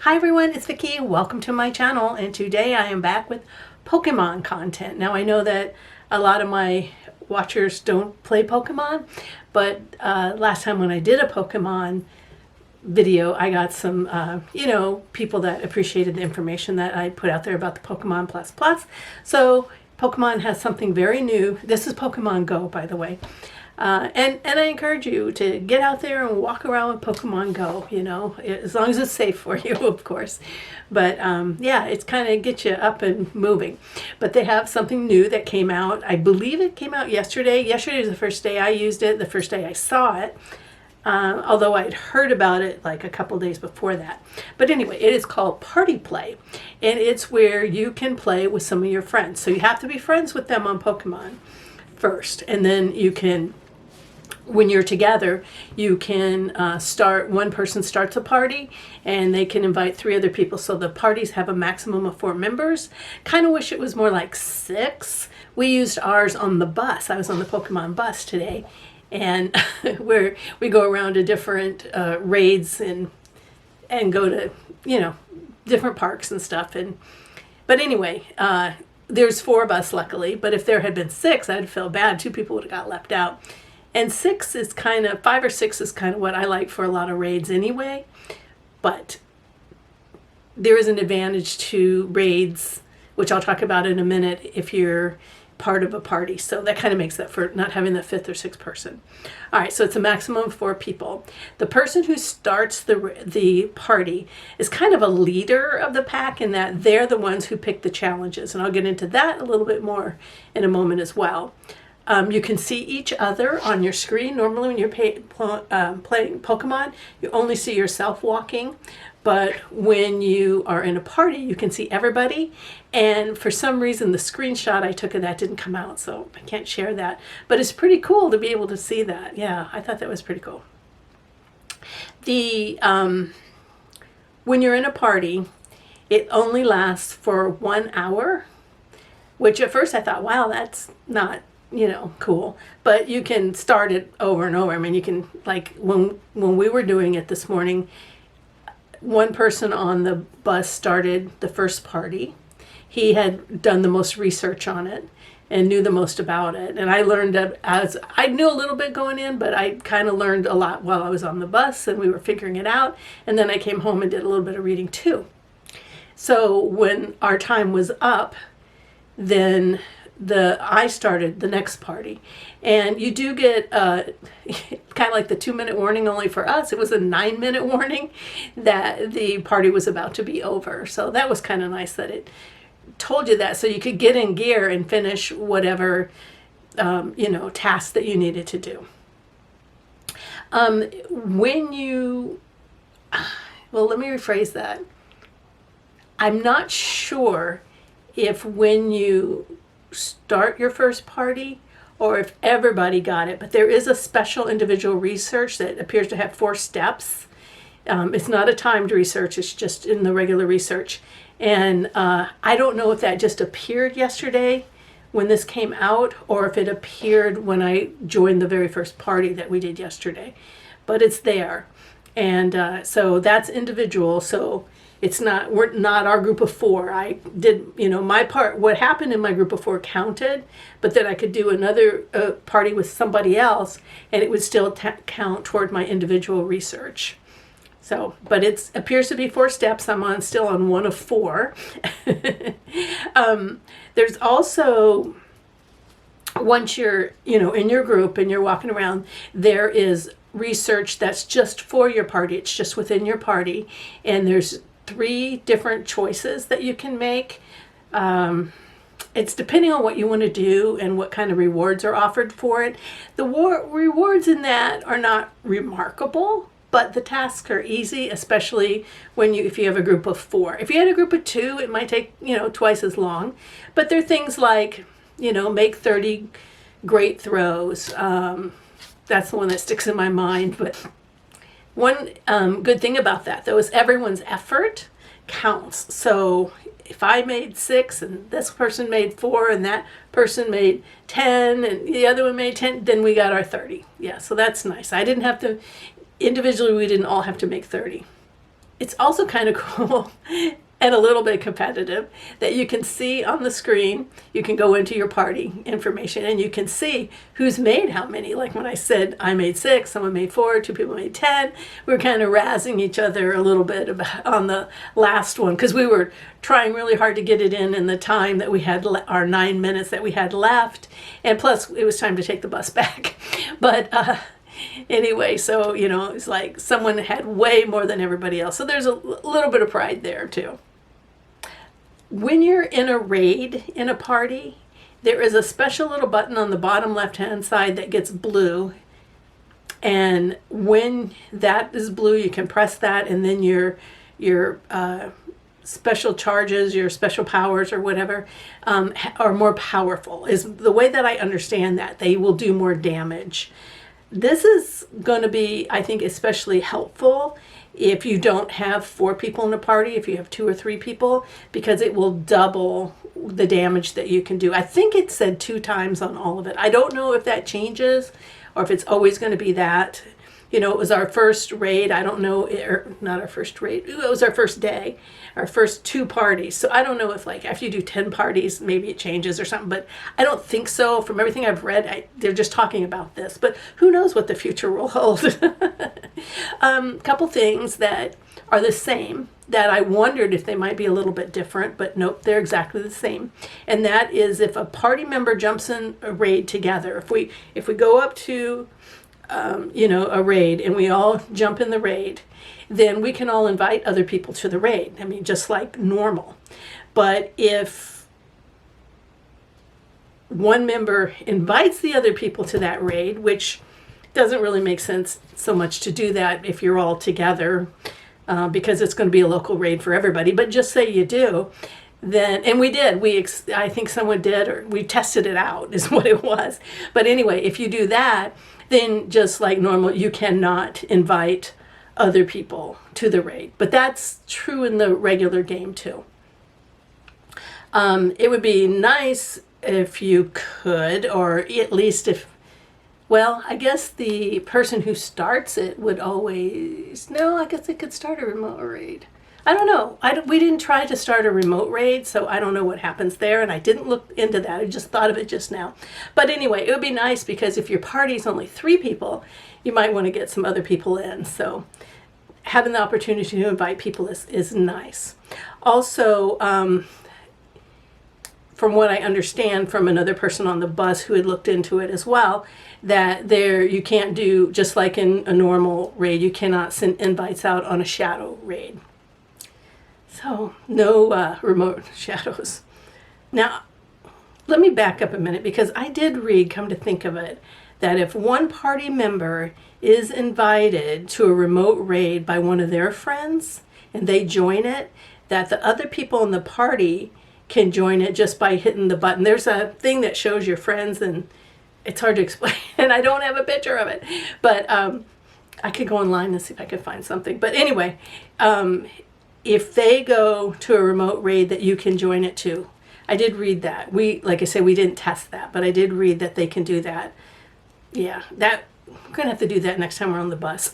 Hi everyone, it's Vicki. Welcome to my channel, and today I am back with Pokemon content. Now I know that a lot of my watchers don't play Pokemon, but last time when I did a Pokemon video, I got some, people that appreciated the information that I put out there about the Pokemon Plus Plus. So Pokemon has something very new. This is Pokemon Go, by the way. And I encourage you to get out there and walk around with Pokemon Go, as long as it's safe for you, of course. But yeah, it's kind of get you up and moving. But they have something new that came out. I believe it came out yesterday. Yesterday was the first day I used it, the first day I saw it. Although I'd heard about it like a couple days before that. But anyway, it is called Party Play. And it's where you can play with some of your friends. So you have to be friends with them on Pokemon first. And then you can, when you're together, you can one person starts a party and they can invite 3 other people. So the parties have a maximum of 4 members. Kind of wish it was more like 6. We used ours on the bus. I was on the Pokemon bus today, and where we go around to different raids and go to, different parks and stuff. But anyway, there's 4 of us luckily, but if there had been 6, I'd feel bad. 2 people would have got left out. And 5 or 6 is kind of what I like for a lot of raids anyway. But there is an advantage to raids, which I'll talk about in a minute, if you're part of a party. So that kind of makes up for not having the 5th or 6th person. All right, so it's a maximum of 4 people. The person who starts the party is kind of a leader of the pack in that they're the ones who pick the challenges. And I'll get into that a little bit more in a moment as well. You can see each other on your screen. Normally when you're playing Pokemon, you only see yourself walking. But when you are in a party, you can see everybody. And for some reason, the screenshot I took of that didn't come out, so I can't share that. But it's pretty cool to be able to see that. Yeah, I thought that was pretty cool. When you're in a party, it only lasts for 1 hour, which at first I thought, wow, that's not cool, but you can start it over and over. I mean, you can, like when we were doing it this morning, one person on the bus started the first party. He had done the most research on it and knew the most about it. And I learned I knew a little bit going in, but I kind of learned a lot while I was on the bus and we were figuring it out. And then I came home and did a little bit of reading too. So when our time was up, then I started the next party, and you do get kind of like the 2-minute warning. Only for us, it was a 9-minute warning that the party was about to be over. So that was kind of nice that it told you that, so you could get in gear and finish whatever task that you needed to do. Well, let me rephrase that. I'm not sure if when you start your first party or if everybody got it, but there is a special individual research that appears to have 4 steps. It's not a timed research, it's just in the regular research. And I don't know if that just appeared yesterday when this came out, or if it appeared when I joined the very first party that we did yesterday, but it's there. And so that's individual. So we're not our group of 4. I did, my part. What happened in my group of 4 counted, but then I could do another party with somebody else and it would still count toward my individual research. So, but it appears to be 4 steps. I'm still on 1 of 4. There's also, once you're, in your group and you're walking around, there is research that's just for your party. It's just within your party. And there's 3 different choices that you can make. It's depending on what you want to do and what kind of rewards are offered for it. The rewards in that are not remarkable, but the tasks are easy, especially if you have a group of 4. If you had a group of 2, it might take, twice as long. But they're things like, make 30 great throws. That's the one that sticks in my mind. But one good thing about that, though, is everyone's effort counts. So if I made 6 and this person made 4 and that person made 10 and the other one made 10, then we got our 30. Yeah, so that's nice. I didn't have to, individually we didn't all have to make 30. it's also kind of cool and a little bit competitive that you can see on the screen. You can go into your party information and you can see who's made how many. Like when I said I made 6, someone made 4, 2 people made 10. We were kind of razzing each other a little bit about, on the last one, because we were trying really hard to get it in the time that we had, our 9 minutes that we had left. And plus it was time to take the bus back. But anyway, so, you know, it's like someone had way more than everybody else. So there's a little bit of pride there too. When you're in a raid in a party, there is a special little button on the bottom left-hand side that gets blue. And when that is blue, you can press that, and then your special charges, your special powers or whatever, are more powerful, is the way that I understand that. They will do more damage. This is going to be, I think, especially helpful if you don't have 4 people in a party, if you have 2 or 3 people, because it will double the damage that you can do. I think it said 2 times on all of it. I don't know if that changes or if it's always going to be that. You know, it was our first raid. I don't know, or not our first raid. It was our first day, our first 2 parties. So I don't know if, like, after you do 10 parties, maybe it changes or something. But I don't think so. From everything I've read, they're just talking about this. But who knows what the future will hold. Couple things that are the same that I wondered if they might be a little bit different, but nope, they're exactly the same. And that is if a party member jumps in a raid together. If we go up to you know, a raid, and we all jump in the raid, then we can all invite other people to the raid. I mean, just like normal. But if one member invites the other people to that raid, which doesn't really make sense so much to do that if you're all together, because it's going to be a local raid for everybody. But just say you do, then, and we did, I think someone did, or we tested it out is what it was. But anyway, if you do that, then just like normal, you cannot invite other people to the raid. But that's true in the regular game too. It would be nice if you could, or at least if, well, I guess the person who starts it would always, no, I guess they could start a remote raid. I don't know. We didn't try to start a remote raid, so I don't know what happens there, and I didn't look into that. I just thought of it just now. But anyway, it would be nice, because if your party's only 3 people, you might want to get some other people in. So having the opportunity to invite people is nice. Also, from what I understand from another person on the bus who had looked into it as well, that you can't do, just like in a normal raid, you cannot send invites out on a shadow raid. So no remote shadows. Now, let me back up a minute, because I did read, come to think of it, that if one party member is invited to a remote raid by one of their friends and they join it, that the other people in the party can join it just by hitting the button. There's a thing that shows your friends, and it's hard to explain, and I don't have a picture of it. But I could go online and see if I could find something. But anyway, if they go to a remote raid, that you can join it too. I did read that. Like I said, we didn't test that, but I did read that they can do that. Yeah, we're going to have to do that next time we're on the bus.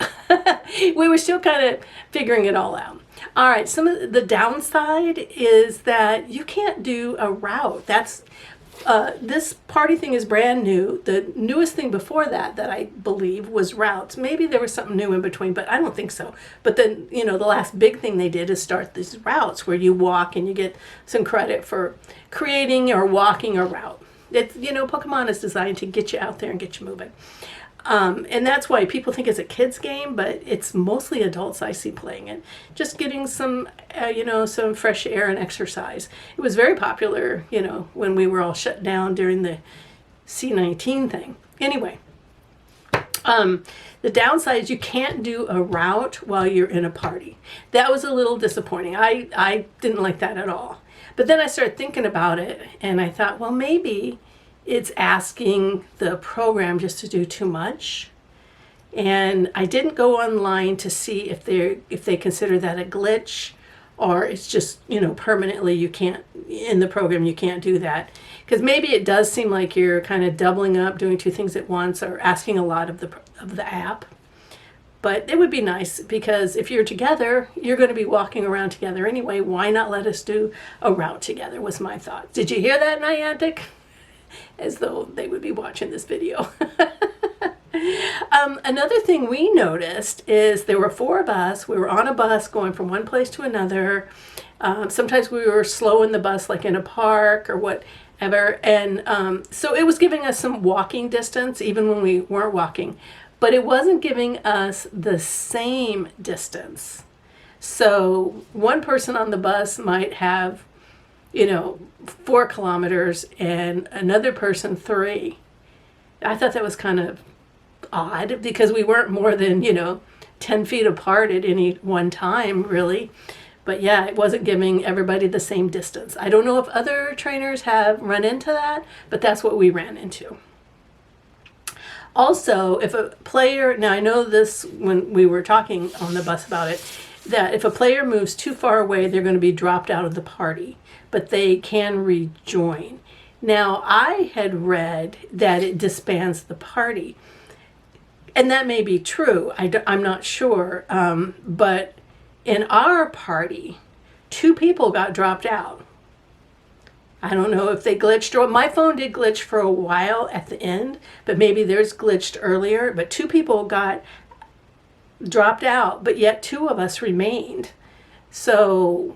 We were still kind of figuring it all out. All right, some of the downside is that you can't do a route. This party thing is brand new. The newest thing before that I believe was routes. Maybe there was something new in between, but I don't think so. But then, you know, the last big thing they did is start these routes where you walk and you get some credit for creating or walking a route. It's, you know, Pokemon is designed to get you out there and get you moving. And that's why people think it's a kid's game, but it's mostly adults I see playing it. Just getting some, you know, some fresh air and exercise. It was very popular, you know, when we were all shut down during the C-19 thing. Anyway, the downside is you can't do a route while you're in a party. That was a little disappointing. I didn't like that at all. But then I started thinking about it, and I thought, well, maybe it's asking the program just to do too much. And I didn't go online to see if they consider that a glitch, or it's just, you know, permanently you can't, in the program you can't do that. Because maybe it does seem like you're kind of doubling up, doing 2 things at once, or asking a lot of the app. But it would be nice because if you're together, you're going to be walking around together anyway. Why not let us do a route together was my thought. Did you hear that, Niantic? As though they would be watching this video. Another thing we noticed is there were 4 of us. We were on a bus going from one place to another. Sometimes we were slow in the bus, like in a park or whatever. And so it was giving us some walking distance, even when we weren't walking. But it wasn't giving us the same distance. So one person on the bus might have, 4 kilometers and another person 3. I thought that was kind of odd because we weren't more than, 10 feet apart at any one time, really. But yeah, it wasn't giving everybody the same distance. I don't know if other trainers have run into that, but that's what we ran into. Also, if a player, now I know this when we were talking on the bus about it, that if a player moves too far away, they're going to be dropped out of the party, but they can rejoin. Now, I had read that it disbands the party, and that may be true. I'm not sure, but in our party, 2 people got dropped out. I don't know if they glitched, or my phone did glitch for a while at the end, but maybe theirs glitched earlier. But 2 people got dropped out, but yet 2 of us remained. So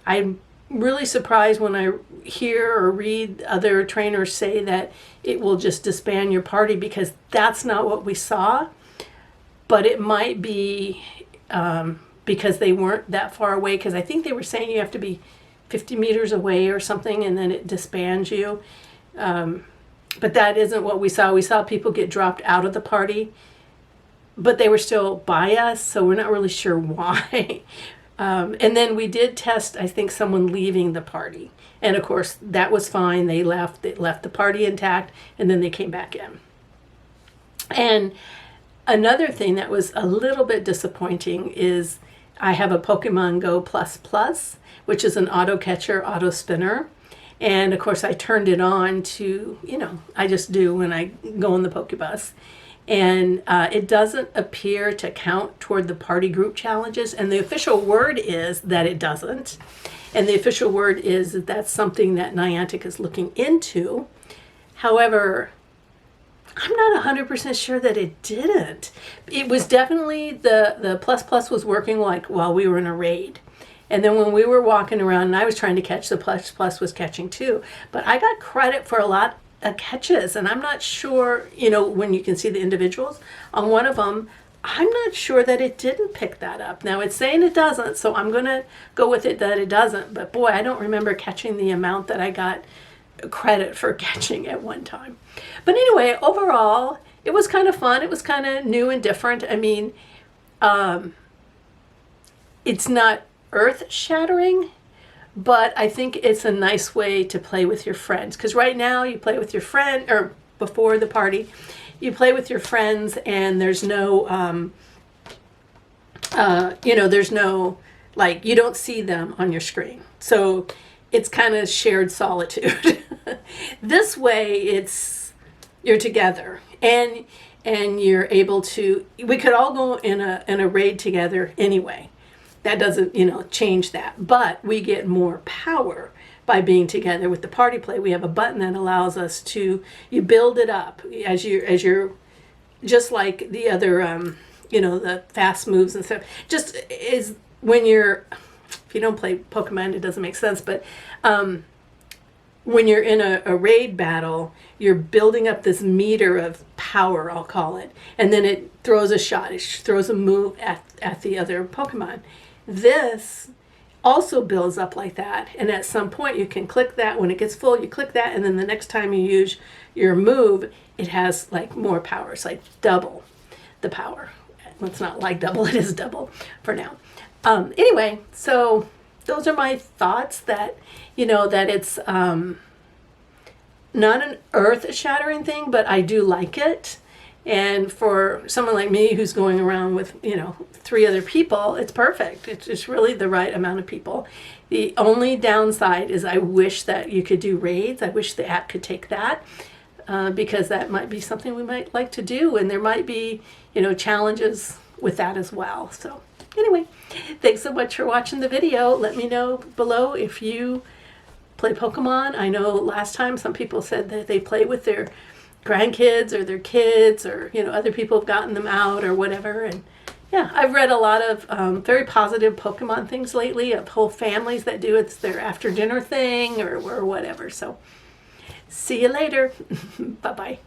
I'm really surprised when I hear or read other trainers say that it will just disband your party, because that's not what we saw. But it might be because they weren't that far away, because I think they were saying you have to be 50 meters away or something, and then it disbands you. But that isn't what we saw. We saw people get dropped out of the party, but they were still by us, so we're not really sure why. And then we did test, I think, someone leaving the party. And of course, that was fine. They left the party intact, and then they came back in. And another thing that was a little bit disappointing is I have a Pokémon Go Plus, which is an auto catcher, auto spinner. And of course I turned it on to, I just do when I go on the Pokebus. And it doesn't appear to count toward the party group challenges. And the official word is that it doesn't. And the official word is that that's something that Niantic is looking into. However, I'm not 100% sure that it didn't. It was definitely, the plus was working like while we were in a raid. And then when we were walking around and I was trying to catch, the plus was catching too. But I got credit for a lot of catches, and I'm not sure, when you can see the individuals. On one of them, I'm not sure that it didn't pick that up. Now it's saying it doesn't, so I'm going to go with it that it doesn't. But boy, I don't remember catching the amount that I got credit for catching at one time. But anyway, overall, it was kind of fun. It was kind of new and different. I mean, it's not earth-shattering, but I think it's a nice way to play with your friends. Because right now, you play with your friend, or before the party, you play with your friends, and there's no, there's no, like, you don't see them on your screen. So it's kind of shared solitude. This way, you're together, and you're able to. We could all go in a raid together anyway. That doesn't, change that. But we get more power by being together with the party play. We have a button that allows us to, you build it up as you're just like the other, the fast moves and stuff. Just is when if you don't play Pokemon, it doesn't make sense. But when you're in a raid battle, you're building up this meter of power, I'll call it. And then it throws a shot. It throws a move at the other Pokemon. This also builds up like that, and at some point you can click that. When it gets full, you click that, and then the next time you use your move, it has like more power. It's like double the power. Well, it's not like double, it is double for now. Anyway, so those are my thoughts that, that it's not an earth-shattering thing, but I do like it. And for someone like me who's going around with, 3 other people, it's perfect. It's just really the right amount of people. The only downside is I wish that you could do raids. I wish the app could take that. because that might be something we might like to do, and there might be, challenges with that as well. So anyway, thanks so much for watching the video. Let me know below if you play Pokemon. I know last time some people said that they play with their grandkids or their kids, or other people have gotten them out or whatever. And yeah, I've read a lot of very positive Pokemon things lately, of whole families that do it's their after dinner thing or whatever. So see you later. Bye bye.